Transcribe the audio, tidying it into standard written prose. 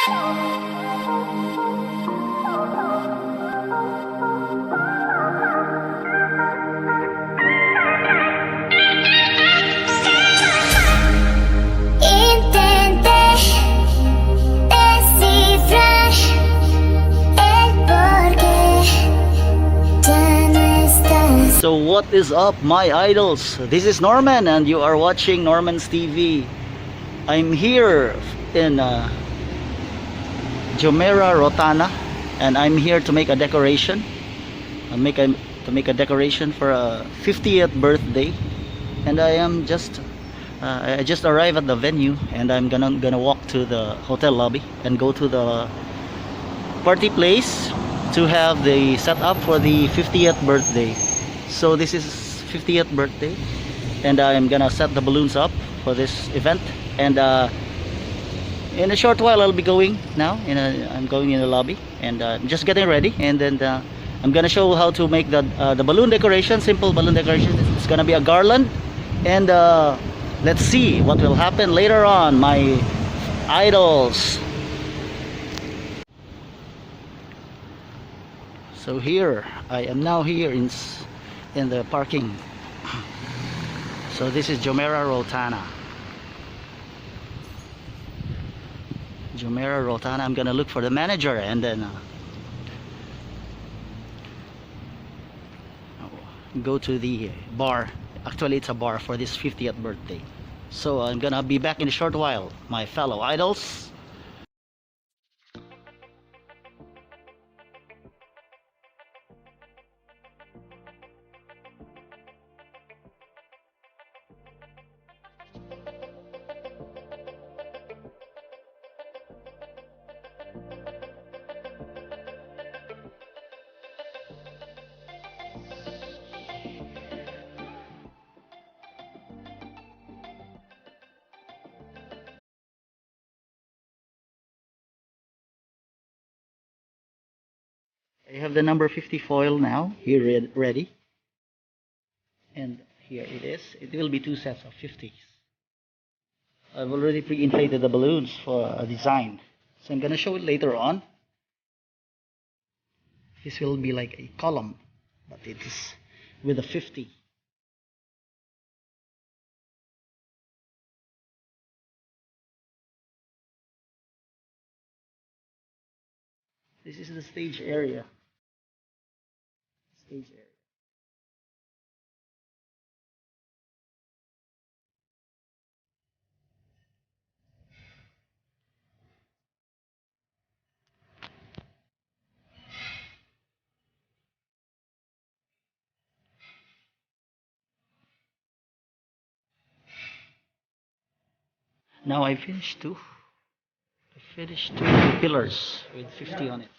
So what is up, my idols? This is Norman and you are watching Norman's TV. I'm here in Jumeirah, Rotana, and I'm here to make a decoration. To make a decoration for a 50th birthday. And I am just I just arrived at the venue, and I'm gonna walk to the hotel lobby and go to the party place to have the setup for the 50th birthday. So this is 50th birthday, and I'm gonna set the balloons up for this event. And in a short while I'll be going now. I'm going in the lobby, and just getting ready. And then I'm gonna show how to make the balloon decoration, simple balloon decoration. It's gonna be a garland, and let's see what will happen later on, my idols. So here I am now here in the parking. So this is Jumeirah, Rotana. Jumeirah, Rotana. I'm gonna look for the manager, and then go to the bar. Actually, it's a bar for this 50th birthday. So I'm gonna be back in a short while, my fellow idols. I have the number 50 foil now here ready, and here it is. It will be two sets of 50s. I've already pre-inflated the balloons for a design, so I'm gonna show it later on. This will be like a column, but it is with a 50. This is the stage area. Stage area. Now I finished two. I finished two pillars with 50 on it.